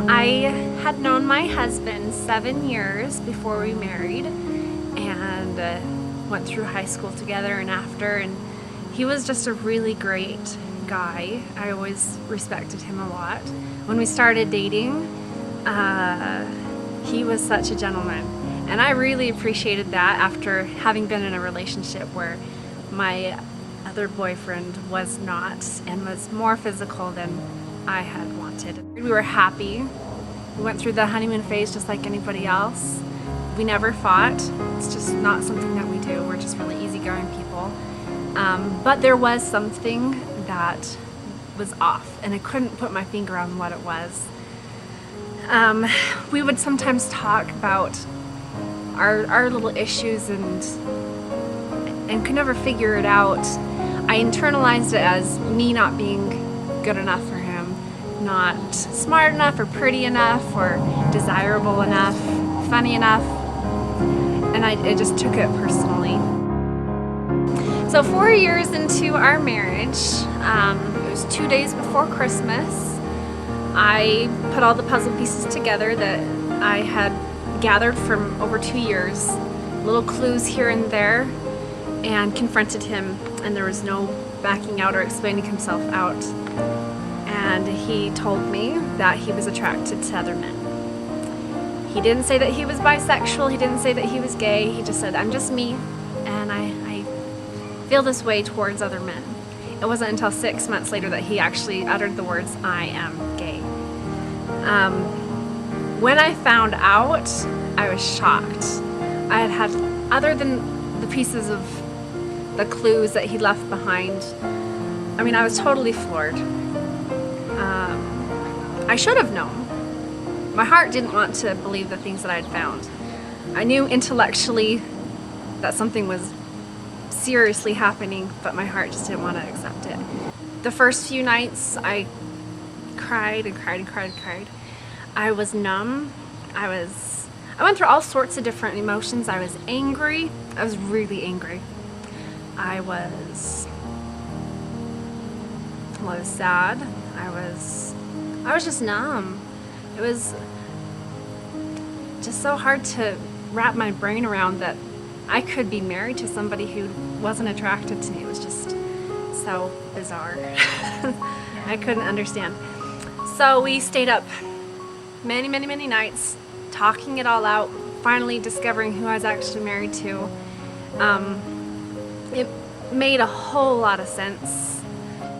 I had known my husband 7 years before we married, and went through high school together and after, and he was just a really great guy. I always respected him a lot. When we started dating, he was such a gentleman, and I really appreciated that after having been in a relationship where my other boyfriend was not, and was more physical than I had wanted. We were happy. We went through the honeymoon phase just like anybody else. We never fought. It's just not something that we do. We're just really easygoing people. But there was something that was off, and I couldn't put my finger on what it was. We would sometimes talk about our little issues and could never figure it out. I internalized it as me not being good enough for him, not smart enough or pretty enough or desirable enough, funny enough, and I just took it personally. So 4 years into our marriage, it was 2 days before Christmas, I put all the puzzle pieces together that I had gathered from over 2 years, little clues here and there, and confronted him, and there was no backing out or explaining himself out. And he told me that he was attracted to other men. He didn't say that he was bisexual, he didn't say that he was gay, he just said, I'm just me, and I feel this way towards other men. It wasn't until 6 months later that he actually uttered the words, I am gay. When I found out, I was shocked. I had other than the pieces of the clues that he left behind, I mean, I was totally floored. I should have known. My heart didn't want to believe the things that I had found. I knew intellectually that something was seriously happening, but my heart just didn't want to accept it. The first few nights, I cried and cried and cried and cried. I was numb. I went through all sorts of different emotions. I was angry. I was really angry. I was sad. I was just numb. It was just so hard to wrap my brain around that I could be married to somebody who wasn't attracted to me. It was just so bizarre. I couldn't understand. So we stayed up many, many, many nights talking it all out, finally discovering who I was actually married to. It made a whole lot of sense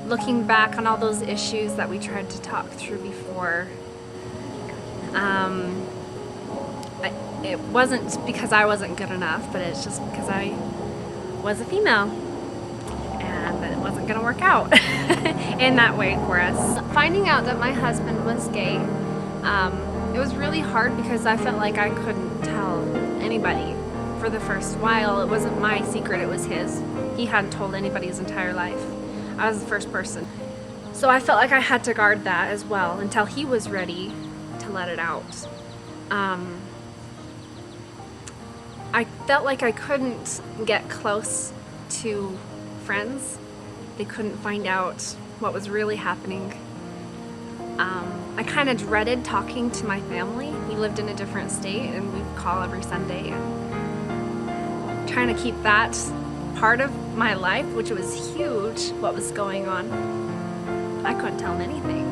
looking back on all those issues that we tried to talk through before. It wasn't because I wasn't good enough, but it's just because I was a female and that it wasn't going to work out in that way for us. Finding out that my husband was gay, it was really hard because I felt like I couldn't tell anybody. For the first while, it wasn't my secret, it was his. He hadn't told anybody his entire life. I was the first person. So I felt like I had to guard that as well until he was ready to let it out. I felt like I couldn't get close to friends. They couldn't find out what was really happening. I kind of dreaded talking to my family. We lived in a different state and we'd call every Sunday. And trying to keep that part of my life, which was huge, what was going on. I couldn't tell them anything.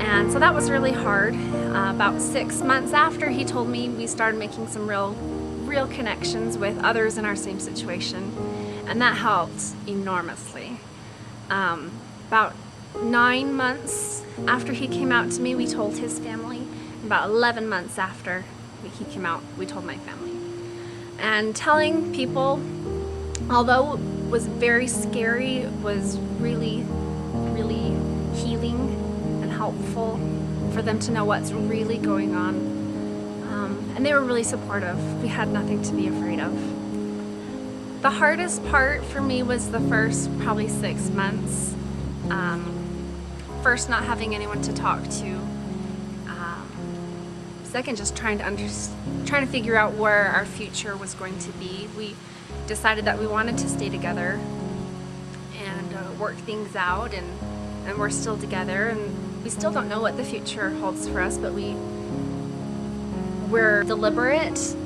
And so that was really hard. About 6 months after he told me, we started making some real connections with others in our same situation, and that helped enormously. About 9 months after he came out to me, we told his family. About 11 months after he came out, we told my family. And telling people, although it was very scary, was really, really healing and helpful for them to know what's really going on. And they were really supportive. We had nothing to be afraid of. The hardest part for me was the first probably 6 months. First, not having anyone to talk to. Second, just trying to figure out where our future was going to be. We decided that we wanted to stay together and work things out, and we're still together, and We still don't know what the future holds for us, but we're deliberate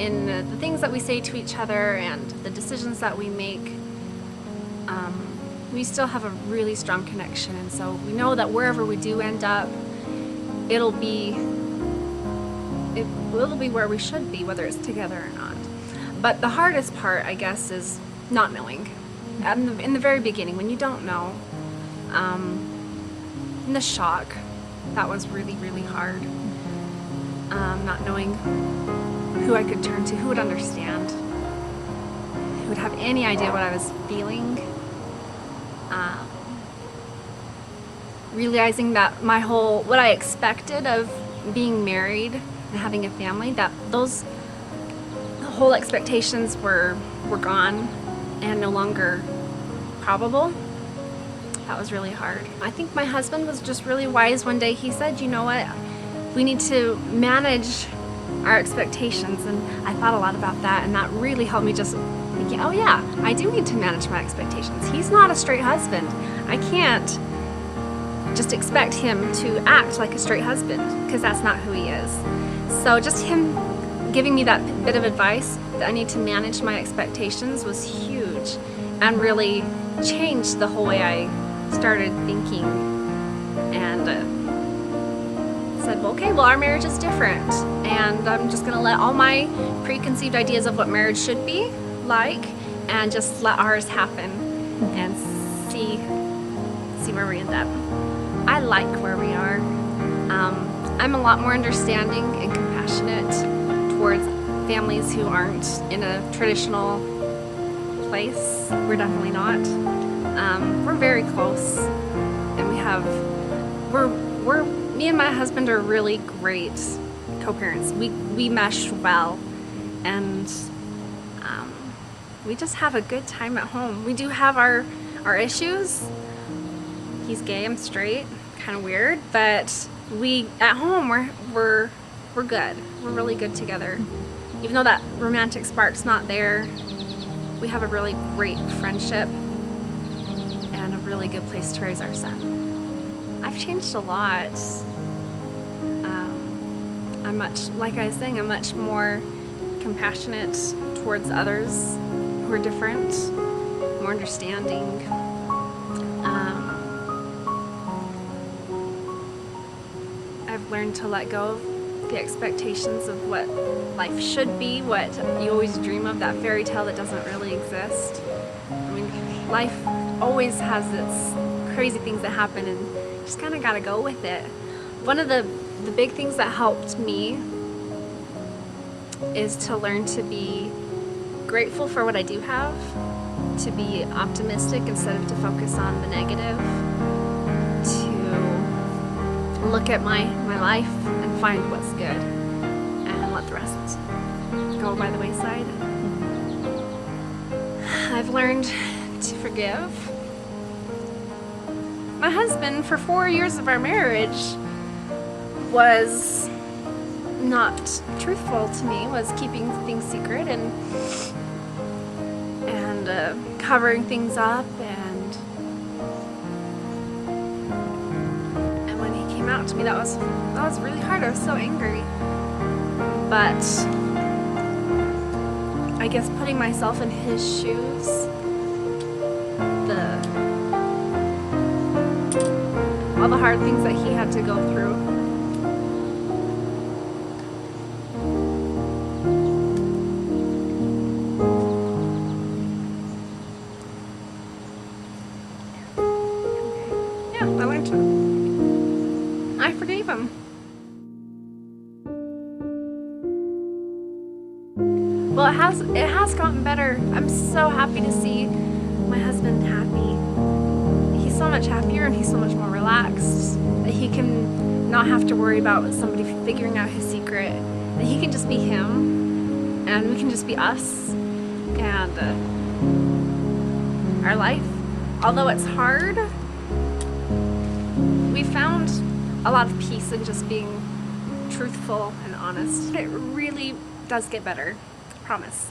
in the things that we say to each other and the decisions that we make. We still have a really strong connection, and so we know that wherever we do end up, it'll be where we should be, whether it's together or not. But the hardest part, I guess, is not knowing. In the very beginning, when you don't know, and the shock, that was really, really hard. Not knowing who I could turn to, who would understand, who would have any idea what I was feeling. Realizing that what I expected of being married and having a family, that those whole expectations were gone and no longer probable. That was really hard. I think my husband was just really wise one day. He said, you know what, we need to manage our expectations, and I thought a lot about that, and that really helped me just thinking, oh yeah, I do need to manage my expectations. He's not a straight husband. I can't just expect him to act like a straight husband, because that's not who he is. So just him giving me that bit of advice that I need to manage my expectations was huge, and really changed the whole way I started thinking, and said, well, okay, well, our marriage is different, and I'm just gonna let all my preconceived ideas of what marriage should be like and just let ours happen and see where we end up. I like where we are. I'm a lot more understanding and compassionate towards families who aren't in a traditional place. We're definitely not. We're very close, and me and my husband are really great co-parents. We mesh well, and we just have a good time at home. We do have our issues. He's gay, I'm straight, kind of weird, but at home we're good. We're really good together. Even though that romantic spark's not there, we have a really great friendship and a really good place to raise our son. I've changed a lot. Like I was saying, I'm much more compassionate towards others who are different, more understanding. I've learned to let go of the expectations of what life should be, what you always dream of, that fairy tale that doesn't really exist. I mean, life always has its crazy things that happen, and you just kind of gotta go with it. One of the big things that helped me is to learn to be grateful for what I do have, to be optimistic instead of to focus on the negative, to look at my life and find what's good and let the rest go by the wayside. I've learned to forgive. My husband, for 4 years of our marriage, was not truthful to me, was keeping things secret and covering things up, and when he came out to me, that was really hard. I was so angry, but I guess putting myself in his shoes, all the hard things that he had to go through, I forgave him. Well, it has gotten better. I'm so happy to see my husband happy. He's so much happier, and he's so much more relaxed, that he can not have to worry about somebody figuring out his secret, that he can just be him, and we can just be us, and our life. Although it's hard, we found a lot of peace in just being truthful and honest. It really does get better, I promise.